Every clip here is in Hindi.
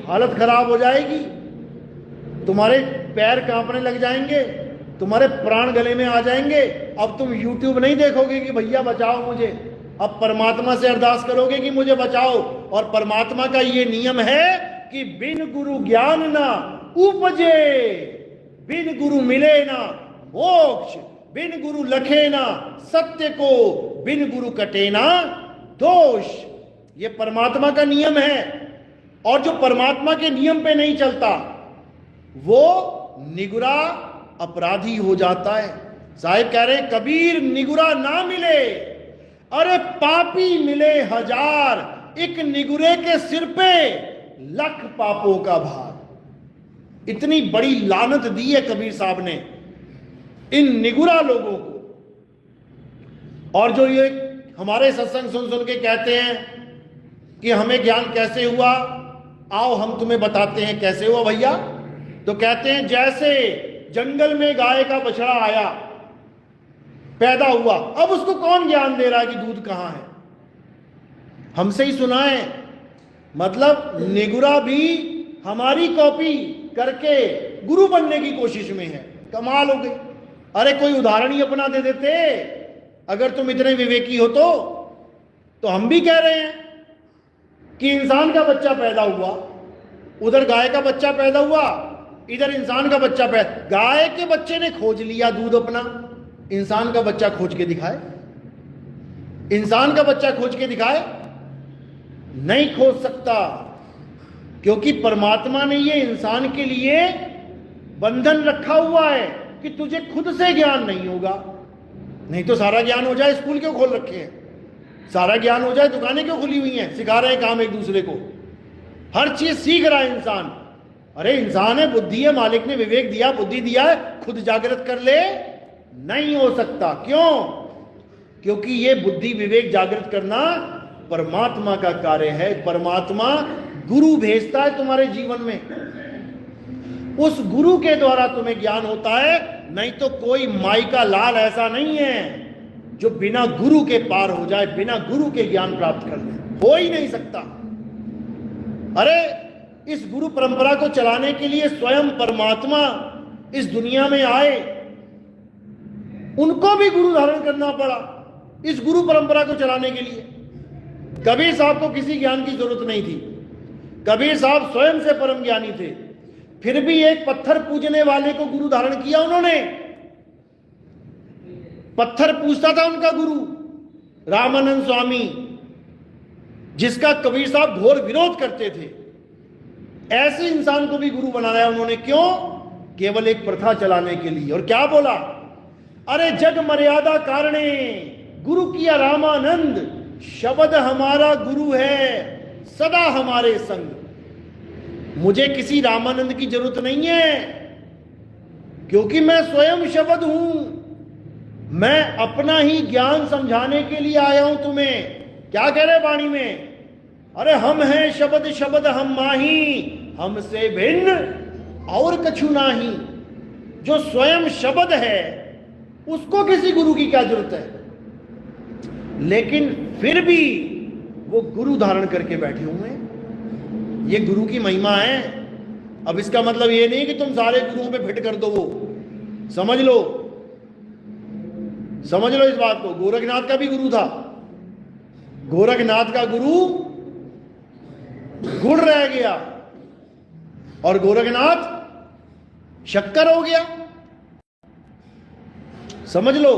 हालत खराब हो जाएगी, तुम्हारे पैर कांपने लग जाएंगे, तुम्हारे प्राण गले में आ जाएंगे। अब तुम YouTube नहीं देखोगे कि भैया बचाओ मुझे, अब परमात्मा से अरदास करोगे कि मुझे बचाओ। और परमात्मा का ये नियम है कि बिन गुरु ज्ञान ना उपजे, बिन गुरु मिले ना मोक्ष, बिन गुरु लखे ना सत्य को, बिन गुरु कटे ना दोष। ये परमात्मा का नियम है। और जो परमात्मा के नियम पे नहीं चलता वो निगुरा अपराधी हो जाता है। साहिब कह रहे हैं कबीर निगुरा ना मिले, अरे पापी मिले हजार, एक निगुरे के सिर पे लख पापों का भार। इतनी बड़ी लानत दी है कबीर साहब ने इन निगुरा लोगों को। और जो ये हमारे सत्संग सुन सुन के कहते हैं कि हमें ज्ञान कैसे हुआ, आओ हम तुम्हें बताते हैं कैसे हुआ भैया। तो कहते हैं जैसे जंगल में गाय का बछड़ा आया, पैदा हुआ, अब उसको कौन ज्ञान दे रहा है कि दूध कहां है, हमसे ही सुना है। मतलब निगुरा भी हमारी कॉपी करके गुरु बनने की कोशिश में है। कमाल हो गई। अरे कोई उदाहरण ही अपना दे देते, अगर तुम इतने विवेकी हो तो हम भी कह रहे हैं कि इंसान का बच्चा पैदा हुआ, उधर गाय का बच्चा पैदा हुआ, इधर इंसान का बच्चा पैदा। गाय के बच्चे ने खोज लिया दूध अपना, इंसान का बच्चा खोज के दिखाए, इंसान का बच्चा खोज के दिखाए, नहीं खोज सकता, क्योंकि परमात्मा ने ये इंसान के लिए बंधन रखा हुआ है कि तुझे खुद से ज्ञान नहीं होगा। नहीं तो सारा ज्ञान हो जाए, स्कूल क्यों खोल रखे हैं, सारा ज्ञान हो जाए, दुकानें क्यों खुली हुई हैं, सिखा रहे हैं काम एक दूसरे को, हर चीज सीख रहा है इंसान। अरे इंसान है, बुद्धि है, मालिक ने विवेक दिया, बुद्धि दिया है, खुद जागृत कर ले, नहीं हो सकता। क्यों? क्योंकि ये बुद्धि विवेक जागृत करना परमात्मा का कार्य है। परमात्मा गुरु भेजता है तुम्हारे जीवन में, उस गुरु के द्वारा तुम्हें ज्ञान होता है। नहीं तो कोई माई का लाल ऐसा नहीं है जो बिना गुरु के पार हो जाए, बिना गुरु के ज्ञान प्राप्त कर ले, हो ही नहीं सकता। अरे इस गुरु परंपरा को चलाने के लिए स्वयं परमात्मा इस दुनिया में आए, उनको भी गुरु धारण करना पड़ा इस गुरु परंपरा को चलाने के लिए। कबीर साहब को किसी ज्ञान की जरूरत नहीं थी, कबीर साहब स्वयं से परम ज्ञानी थे, फिर भी एक पत्थर पूजने वाले को गुरु धारण किया उन्होंने। पत्थर पूजता था उनका गुरु रामानंद स्वामी, जिसका कबीर साहब घोर विरोध करते थे। ऐसे इंसान को भी गुरु बनाया उन्होंने, क्यों? केवल एक प्रथा चलाने के लिए। और क्या बोला? अरे जग मर्यादा कारणे गुरु किया रामानंद, शब्द हमारा गुरु है सदा हमारे संग। मुझे किसी रामानंद की जरूरत नहीं है, क्योंकि मैं स्वयं शब्द हूं। मैं अपना ही ज्ञान समझाने के लिए आया हूं तुम्हें। क्या कह रहे वाणी में? अरे हम हैं शब्द, शब्द हम माही, हमसे भिन्न और कछु नाही। जो स्वयं शब्द है उसको किसी गुरु की क्या जरूरत है? लेकिन फिर भी वो गुरु धारण करके बैठे हुए हैं। ये गुरु की महिमा है। अब इसका मतलब ये नहीं कि तुम सारे गुरुओं पे फिट कर दो, वो समझ लो, समझ लो इस बात को। गोरखनाथ का भी गुरु था, गोरखनाथ का गुरु गुड़ रह गया और गोरखनाथ शक्कर हो गया, समझ लो।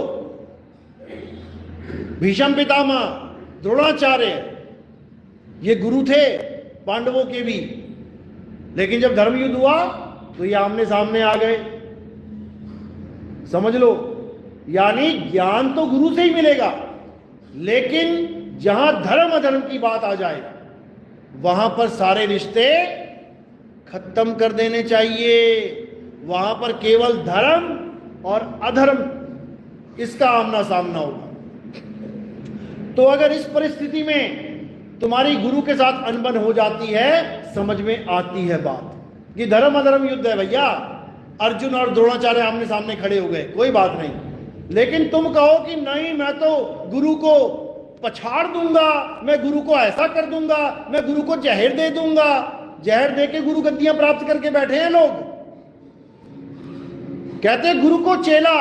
भीष्म पितामह, द्रोणाचार्य, ये गुरु थे पांडवों के भी, लेकिन जब धर्म युद्ध हुआ तो ये आमने सामने आ गए, समझ लो। यानी ज्ञान तो गुरु से ही मिलेगा, लेकिन जहां धर्म अधर्म की बात आ जाए वहां पर सारे रिश्ते खत्म कर देने चाहिए। वहां पर केवल धर्म और अधर्म इसका आमना सामना होगा। तो अगर इस परिस्थिति में तुम्हारी गुरु के साथ अनबन हो जाती है, समझ में आती है बात कि धर्म अधर्म युद्ध है भैया, अर्जुन और द्रोणाचार्य आमने सामने खड़े हो गए, कोई बात नहीं। लेकिन तुम कहो कि नहीं, मैं तो गुरु को पछाड़ दूंगा, मैं गुरु को ऐसा कर दूंगा, मैं गुरु को जहर दे दूंगा, जहर दे के गुरु गद्दियां प्राप्त करके बैठे हैं लोग। कहते गुरु को चेला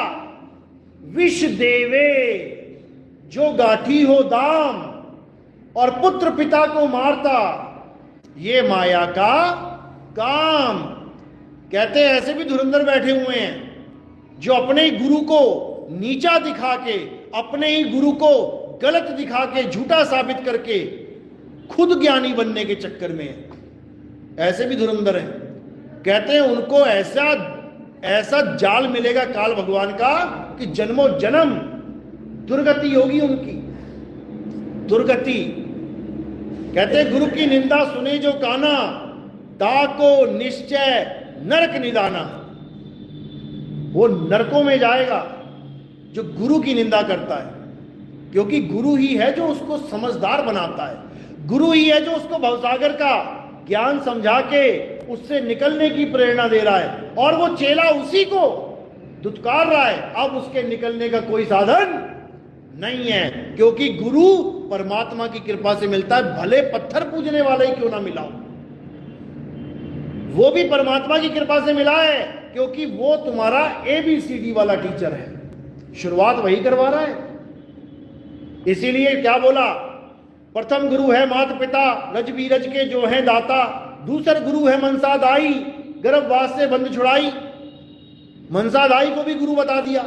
विष देवे जो गाठी हो दाम, और पुत्र पिता को मारता ये माया का काम। कहते ऐसे भी धुरंधर बैठे हुए हैं जो अपने ही गुरु को नीचा दिखा के, अपने ही गुरु को गलत दिखा के, झूठा साबित करके खुद ज्ञानी बनने के चक्कर में है। ऐसे भी धुरंधर हैं। कहते हैं उनको ऐसा जाल मिलेगा काल भगवान का कि जन्मों जन्म दुर्गति होगी उनकी, दुर्गति। कहते गुरु की निंदा सुने जो काना, ताको निश्चय नरक निदाना। वो नरकों में जाएगा जो गुरु की निंदा करता है, क्योंकि गुरु ही है जो उसको समझदार बनाता है, गुरु ही है जो उसको भवसागर का ज्ञान समझा के उससे निकलने की प्रेरणा दे रहा है, और वो चेला उसी को दुत्कार रहा है। अब उसके निकलने का कोई साधन नहीं है, क्योंकि गुरु परमात्मा की कृपा से मिलता है, भले पत्थर पूजने वाला ही क्यों ना मिला हो, वो भी परमात्मा की कृपा से मिला है, क्योंकि वो तुम्हारा ABCD वाला टीचर है, शुरुआत वही करवा रहा है। इसीलिए क्या बोला, प्रथम गुरु है माता पिता, रज बीरज के जो है दाता, दूसर गुरु है मनसा दाई, गर्भवास से बंध छुड़ाई। मनसा दाई को भी गुरु बता दिया,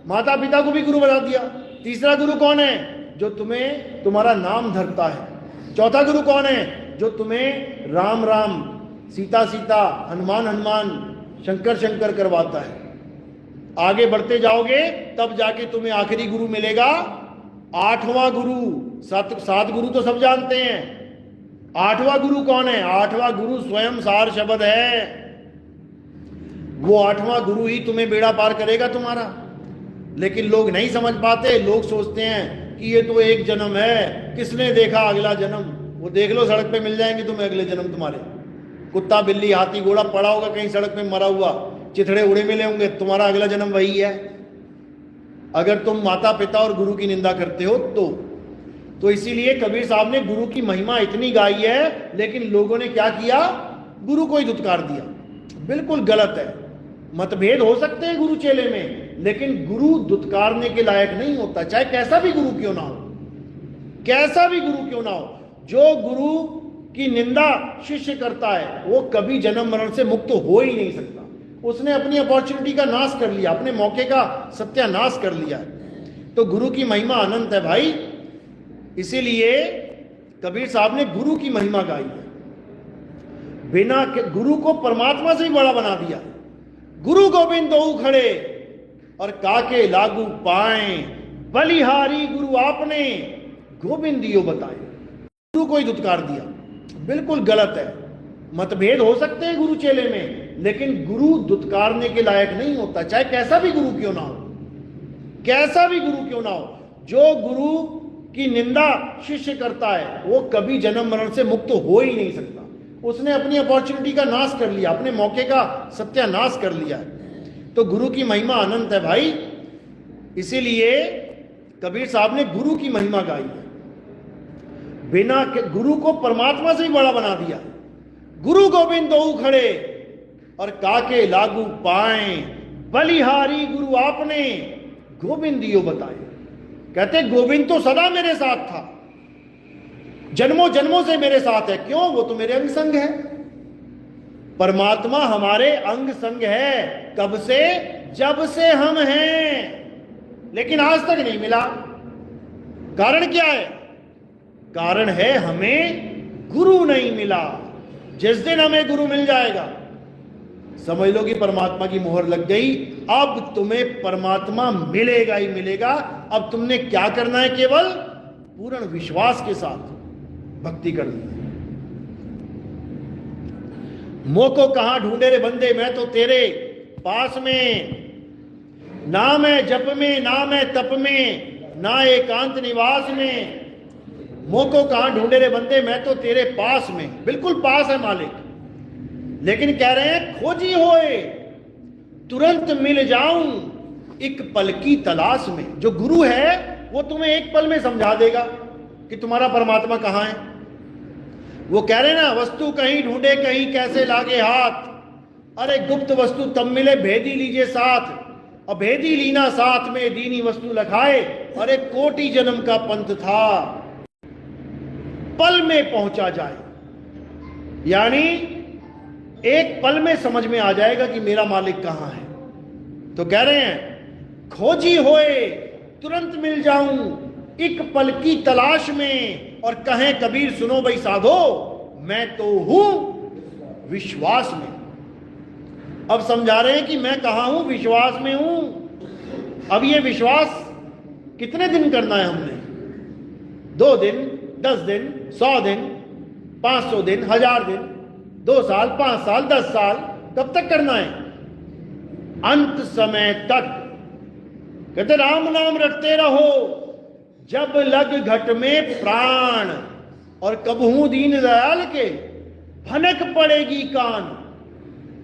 माता पिता को भी गुरु बता दिया। तीसरा गुरु कौन है, जो तुम्हें तुम्हारा नाम धरता है। चौथा गुरु कौन है, जो तुम्हें राम राम, सीता सीता, हनुमान हनुमान, शंकर शंकर करवाता है। आगे बढ़ते जाओगे तब जाके तुम्हें आखिरी गुरु मिलेगा, आठवां गुरु। सात गुरु तो सब जानते हैं, आठवां गुरु कौन है, आठवां गुरु स्वयं सार शब्द है। वो आठवां गुरु ही तुम्हें बेड़ा पार करेगा तुम्हारा। लेकिन लोग नहीं समझ पाते, लोग सोचते हैं कि ये तो एक जन्म है, किसने देखा अगला जन्म। वो देख लो, सड़क पे मिल जाएंगे तुम्हें अगले जन्म तुम्हारे। कुत्ता बिल्ली हाथी घोड़ा पड़ा होगा कहीं सड़क पे मरा हुआ, चिथड़े उड़े मिले होंगे, तुम्हारा अगला जन्म वही है, अगर तुम माता पिता और गुरु की निंदा करते हो तो इसीलिए कबीर साहब ने गुरु की महिमा इतनी गाई है, लेकिन लोगों ने क्या किया, गुरु को ही दुत्कार दिया। बिल्कुल गलत है। मतभेद हो सकते हैं गुरु चेले में, लेकिन गुरु दुत्कारने के लायक नहीं होता, चाहे कैसा भी गुरु क्यों ना हो, कैसा भी गुरु क्यों ना हो। जो गुरु की निंदा शिष्य करता है वो कभी जन्म मरण से मुक्त हो ही नहीं सकता। उसने अपनी अपॉर्चुनिटी का नाश कर लिया, अपने मौके का सत्यानाश कर लिया। तो गुरु की महिमा अनंत है भाई। इसीलिए कबीर साहब ने गुरु की महिमा गाई है, बिना गुरु को परमात्मा से ही बड़ा बना दिया। गुरु गोविंद दो खड़े और काके लागू पाए, बलिहारी गुरु आपने गोविंद दियो बताए। गुरु को ही दुत्कार दिया, बिल्कुल गलत है। मतभेद हो सकते हैं गुरु चेले में, लेकिन गुरु दुत्कारने के लायक नहीं होता, चाहे कैसा भी गुरु क्यों ना हो, कैसा भी गुरु क्यों ना हो। जो गुरु की निंदा शिष्य करता है वो कभी जन्म मरण से मुक्त हो ही नहीं सकता। उसने अपनी अपॉर्चुनिटी का नाश कर लिया, अपने मौके का सत्यानाश कर लिया। तो गुरु की महिमा अनंत है भाई। इसीलिए कबीर साहब ने गुरु की महिमा गाई है, बिना गुरु को परमात्मा से ही बड़ा बना दिया। गुरु गोविंद दो खड़े और काके लागू पाए, बलिहारी गुरु आपने गोविंद दियो बताए। कहते गोविंद तो सदा मेरे साथ था, जन्मों जन्मों से मेरे साथ है। क्यों? वो तो मेरे अंग संग है। परमात्मा हमारे अंग संग है। कब से? जब से हम हैं, लेकिन आज तक नहीं मिला। कारण क्या है? कारण है हमें गुरु नहीं मिला। जिस दिन हमें गुरु मिल जाएगा समझ लो कि परमात्मा की मोहर लग गई। अब तुम्हें परमात्मा मिलेगा ही मिलेगा। अब तुमने क्या करना है? केवल पूर्ण विश्वास के साथ भक्ति करनी है। मोह को कहां ढूंढे रे बंदे, मैं तो तेरे पास में। नाम है जप में, नाम है तप में, ना एकांत निवास में। मोह को कहां ढूंढे रे बंदे, मैं तो तेरे पास में। बिल्कुल पास है मालिक, लेकिन कह रहे हैं खोजी होए तुरंत मिल जाऊं एक पल की तलाश में। जो गुरु है वो तुम्हें एक पल में समझा देगा कि तुम्हारा परमात्मा कहां है। वो कह रहे ना, वस्तु कहीं ढूंढे कहीं कैसे लागे हाथ, अरे गुप्त वस्तु तब मिले भेदी लीजिए साथ, और भेदी लीना साथ में दीनी वस्तु लखाए, अरे कोटि जन्म का पंथ था पल में पहुंचा जाए। यानी एक पल में समझ में आ जाएगा कि मेरा मालिक कहां है। तो कह रहे हैं खोजी होए तुरंत मिल जाऊं एक पल की तलाश में, और कहें कबीर सुनो भाई साधो मैं तो हूं विश्वास में। अब समझा रहे हैं कि मैं कहां हूं, विश्वास में हूं। अब ये विश्वास कितने दिन करना है हमने? 2 दिन, 10 दिन, 100 दिन, 500 दिन, 1000 दिन, 2 साल, 5 साल, 10 साल, कब तक करना है? अंत समय तक। कहते राम नाम रटते रहो जब लग घट में प्राण, और कबहू दीन दयाल के भनक पड़ेगी कान।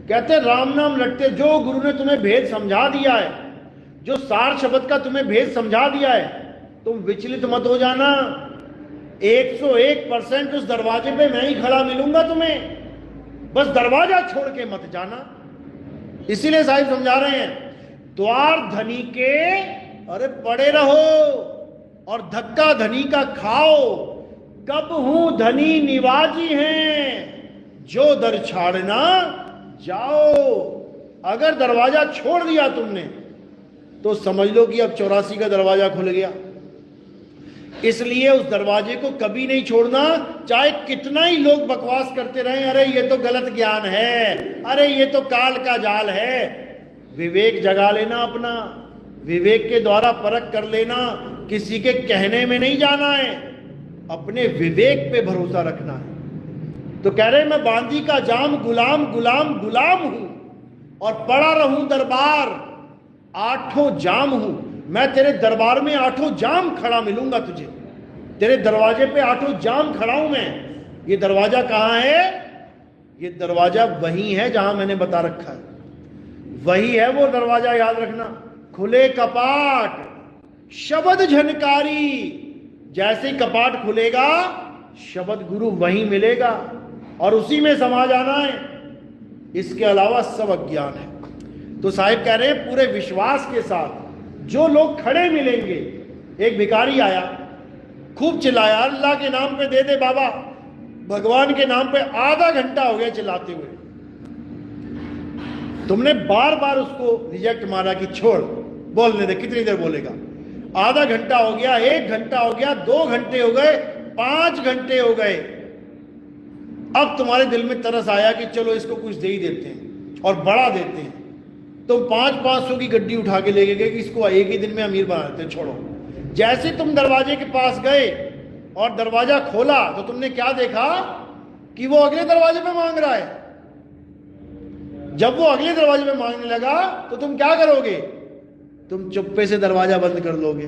कहते राम नाम रटते, जो गुरु ने तुम्हें भेद समझा दिया है, जो सार शब्द का तुम्हें भेद समझा दिया है, तुम विचलित मत हो जाना। 101% उस दरवाजे पे मैं ही खड़ा मिलूंगा तुम्हें, बस दरवाजा छोड़ के मत जाना। इसीलिए साहिब समझा रहे हैं द्वार धनी के अरे पड़े रहो, और धक्का धनी का खाओ, कब हूं धनी निवाजी हैं, जो दर छाड़ना जाओ। अगर दरवाजा छोड़ दिया तुमने तो समझ लो कि अब 84 का दरवाजा खुल गया। इसलिए उस दरवाजे को कभी नहीं छोड़ना, चाहे कितना ही लोग बकवास करते रहें, अरे ये तो गलत ज्ञान है, अरे ये तो काल का जाल है। विवेक जगा लेना अपना, विवेक के द्वारा परख कर लेना, किसी के कहने में नहीं जाना है, अपने विवेक पे भरोसा रखना है। तो कह रहे मैं बांदी का जाम गुलाम गुलाम गुलाम हूं, और पड़ा रहूं दरबार 8 जाम हूं। मैं तेरे दरबार में 8 जाम खड़ा मिलूंगा तुझे, तेरे दरवाजे पे 8 जाम खड़ा हूं मैं। ये दरवाजा कहां है? ये दरवाजा वही है जहां मैंने बता रखा है, वही है वो दरवाजा, याद रखना। खुले कपाट शब्द झनकारी, जैसे ही कपाट खुलेगा शब्द गुरु वहीं मिलेगा, और उसी में समा जाना है। इसके अलावा सब अज्ञान है। तो साहिब कह रहे हैं पूरे विश्वास के साथ जो लोग खड़े मिलेंगे। एक भिखारी आया, खूब चिल्लाया अल्लाह के नाम पे दे दे बाबा, भगवान के नाम पे। आधा घंटा हो गया चिल्लाते हुए। तुमने बार बार उसको रिजेक्ट मारा कि छोड़, बोलने दे, कितनी देर बोलेगा। आधा घंटा हो गया, 1 घंटा हो गया, 2 घंटे हो गए, 5 घंटे हो गए। अब तुम्हारे दिल में तरस आया कि चलो इसको कुछ दे ही देते हैं और बढ़ा देते हैं। तो 500-500 की गड्डी उठा के लेके गए कि इसको एक ही दिन में अमीर बना देते हैं, छोड़ो। जैसे तुम दरवाजे के पास गए और दरवाजा खोला तो तुमने क्या देखा कि वो अगले दरवाजे पे मांग रहा है। जब वो अगले दरवाजे पे मांगने लगा तो तुम क्या करोगे? तुम चुप्पे से दरवाजा बंद कर लोगे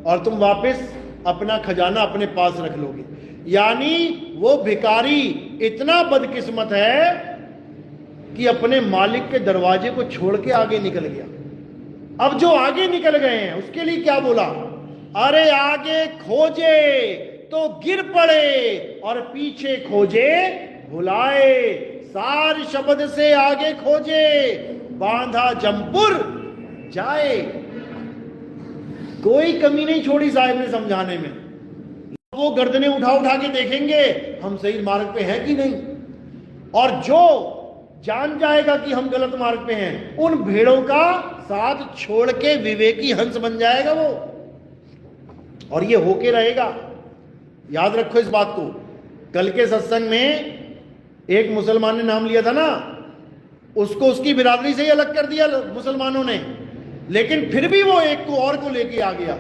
और तुम वापस अपना खजाना अपने पास रख लोगे। यानी वो भिखारी इतना बदकिस्मत है कि अपने मालिक के दरवाजे को छोड़ के आगे निकल गया। अब जो आगे निकल गए हैं उसके लिए क्या बोला? अरे आगे खोजे तो गिर पड़े और पीछे खोजे भुलाए। सार शब्द से आगे खोजे, बांधा जमपुर जाए। कोई कमी नहीं छोड़ी साहिब ने समझाने में। वो गर्दनें उठा उठा के देखेंगे हम सही मार्ग पे हैं कि नहीं, और जो जान जाएगा कि हम गलत मार्ग पे हैं, उन भेड़ों का साथ छोड़ के विवेकी हंस बन जाएगा वो, और ये होके रहेगा। याद रखो इस बात को। कल के सत्संग में एक मुसलमान ने नाम लिया था ना, उसको उसकी बिरादरी से ही अलग कर दिया मुसलमानों ने, लेकिन फिर भी वो एक को और को लेके आ गया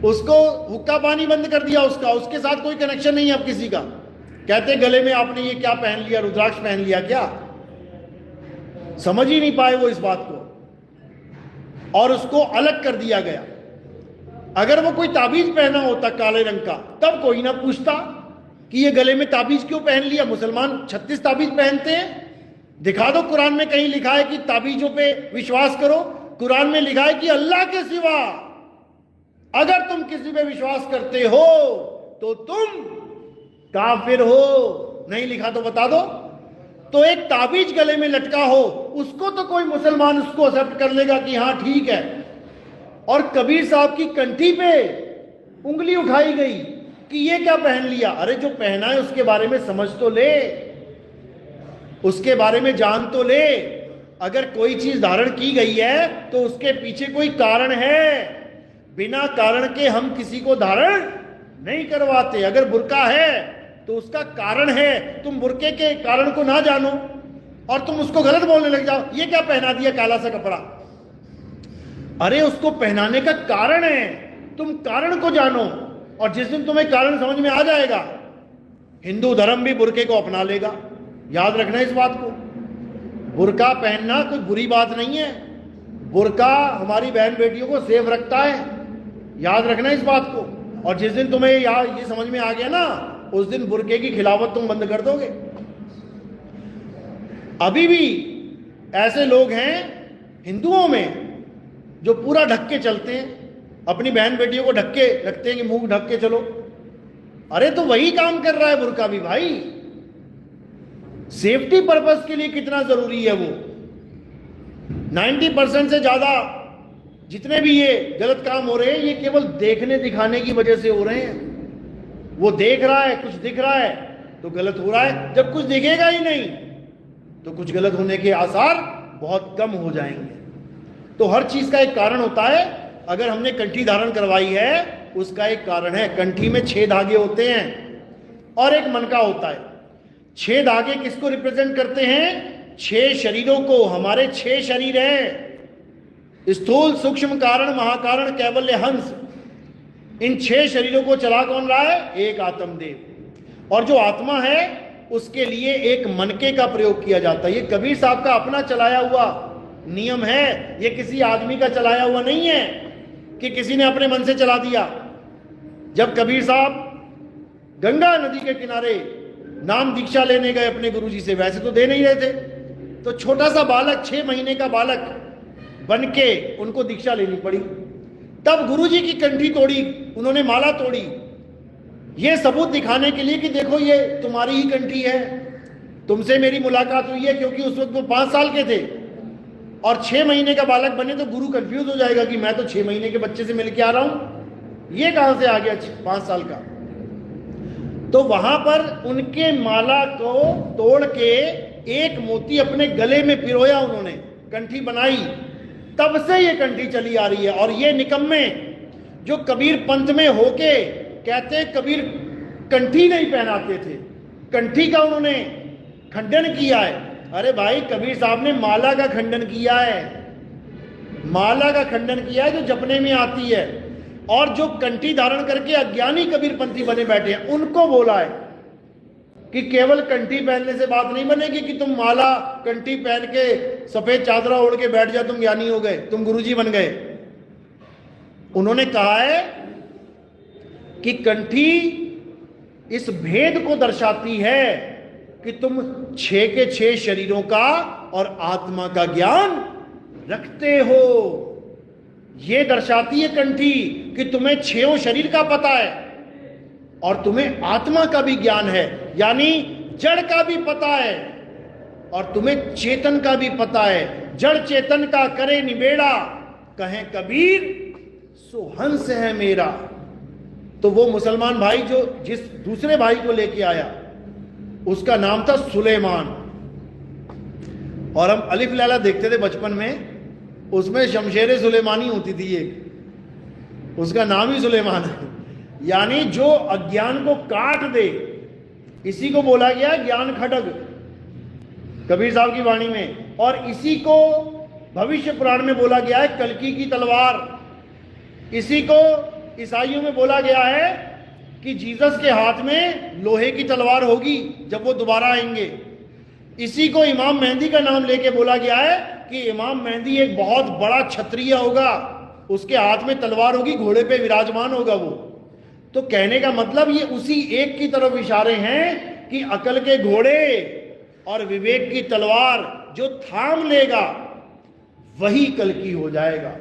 उसको हुक्का पानी बंद कर दिया उसका, उसके साथ कोई कनेक्शन नहीं है अब किसी का। कहते गले में आपने ये क्या पहन लिया, रुद्राक्ष पहन लिया क्या? समझ ही नहीं पाए वो इस बात को, और उसको अलग कर दिया गया। अगर वो कोई ताबीज पहना होता काले रंग का तब कोई ना पूछता कि ये गले में ताबीज क्यों पहन लिया। मुसलमान 36 ताबीज पहनते हैं। दिखा दो कुरान में कहीं लिखा है कि ताबीजों पे विश्वास करो। कुरान में लिखा है कि अल्लाह के सिवा अगर तुम किसी पे विश्वास करते हो तो तुम काफिर हो, नहीं लिखा तो बता दो। तो एक ताबीज गले में लटका हो, उसको तो कोई मुसलमान उसको एक्सेप्ट कर लेगा कि हाँ ठीक है। और कबीर साहब की कंठी पे उंगली उठाई गई कि ये क्या पहन लिया। अरे जो पहना है उसके बारे में समझ तो ले, उसके बारे में जान तो ले। अगर कोई चीज धारण की गई है तो उसके पीछे कोई कारण है, बिना कारण के हम किसी को धारण नहीं करवाते। अगर बुर्का है तो उसका कारण है, तुम बुर्के के कारण को ना जानो और तुम उसको गलत बोलने लग जाओ, ये क्या पहना दिया काला सा कपड़ा। अरे उसको पहनाने का कारण है, तुम कारण को जानो। और जिस दिन तुम्हें कारण समझ में आ जाएगा, हिंदू धर्म भी बुर्के को अपना लेगा। याद रखना इस बात को, बुर्का पहनना कोई बुरी बात नहीं है। बुर्का हमारी बहन बेटियों को सेफ रखता है, याद रखना इस बात को। और जिस दिन तुम्हें ये समझ में आ गया ना, उस दिन बुर्के की खिलाफत तुम बंद कर दोगे। अभी भी ऐसे लोग हैं हिंदुओं में जो पूरा ढक के चलते हैं, अपनी बहन बेटियों को ढक के रखते हैं कि मुंह ढक के चलो। अरे तो वही काम कर रहा है बुर्का भी भाई। सेफ्टी पर्पस के लिए कितना जरूरी है वो। 90% से ज्यादा जितने भी ये गलत काम हो रहे हैं, ये केवल देखने दिखाने की वजह से हो रहे हैं। वो देख रहा है, कुछ दिख रहा है तो गलत हो रहा है। जब कुछ दिखेगा ही नहीं तो कुछ गलत होने के आसार बहुत कम हो जाएंगे। तो हर चीज का एक कारण होता है। अगर हमने कंठी धारण करवाई है, उसका एक कारण है। कंठी में 6 धागे होते हैं और एक मनका होता है। 6 धागे किसको रिप्रेजेंट करते हैं? 6 शरीरों को। हमारे 6 शरीर हैं, स्थूल, सूक्ष्म, कारण, महाकारण, कैवल्य, हंस। इन 6 शरीरों को चला कौन रहा है? एक आत्मदेव। और जो आत्मा है उसके लिए एक मनके का प्रयोग किया जाता है। ये कबीर साहब का अपना चलाया हुआ नियम है, ये किसी आदमी का चलाया हुआ नहीं है कि किसी ने अपने मन से चला दिया। जब कबीर साहब गंगा नदी के किनारे नाम दीक्षा लेने गए अपने गुरुजी से, वैसे तो दे नहीं रहे थे, तो छोटा सा बालक, 6 महीने का बालक बन के उनको दीक्षा लेनी पड़ी। तब गुरुजी की कंठी तोड़ी, उन्होंने माला तोड़ी, ये सबूत दिखाने के लिए कि देखो ये तुम्हारी ही कंठी है, तुमसे मेरी मुलाकात हुई है। क्योंकि उस वक्त वो 5 साल के थे और 6 महीने का बालक बने तो गुरु कंफ्यूज हो जाएगा कि मैं तो 6 महीने के बच्चे से मिल के आ रहा हूं, ये कहां से आ गया 5 साल का। तो वहां पर उनके माला को तोड़ के एक मोती अपने गले में पिरोया, उन्होंने कंठी बनाई। तब से ये कंठी चली आ रही है। और ये निकम्मे जो कबीर पंथ में होके कहते कबीर कंठी नहीं पहनाते थे, कंठी का उन्होंने खंडन किया है। अरे भाई, कबीर साहब ने माला का खंडन किया है, माला का खंडन किया है जो जपने में आती है। और जो कंठी धारण करके अज्ञानी कबीरपंथी बने बैठे हैं, उनको बोला है कि केवल कंठी पहनने से बात नहीं बनेगी कि तुम माला कंठी पहन के सफेद चादरा ओढ़ के बैठ जाओ, तुम ज्ञानी हो गए, तुम गुरुजी बन गए। उन्होंने कहा है कि कंठी इस भेद को दर्शाती है कि तुम 6 के 6 शरीरों का और आत्मा का ज्ञान रखते हो। यह दर्शाती है कंठी कि तुम्हें 6 शरीर का पता है और तुम्हें आत्मा का भी ज्ञान है, यानी जड़ का भी पता है और तुम्हें चेतन का भी पता है। जड़ चेतन का करे निबेड़ा, कहें कबीर सो हंस है मेरा। तो वो मुसलमान भाई जो जिस दूसरे भाई को लेके आया, उसका नाम था सुलेमान। और हम अलिफ लैला देखते थे बचपन में, उसमें शमशेर सुलेमानी होती थी एक, उसका नाम ही सुलेमान है। यानी जो अज्ञान को काट दे, इसी को बोला गया ज्ञान खड्ग कबीर साहब की वाणी में। और इसी को भविष्य पुराण में बोला गया है कल्कि की तलवार। इसी को ईसाइयों में बोला गया है कि जीसस के हाथ में लोहे की तलवार होगी जब वो दोबारा आएंगे। इसी को इमाम मेहंदी का नाम लेके बोला गया है कि इमाम मेहंदी एक बहुत बड़ा क्षत्रिय होगा, उसके हाथ में तलवार होगी, घोड़े पे विराजमान होगा वो। तो कहने का मतलब ये उसी एक की तरफ इशारे हैं कि अकल के घोड़े और विवेक की तलवार जो थाम लेगा वही कल्कि हो जाएगा।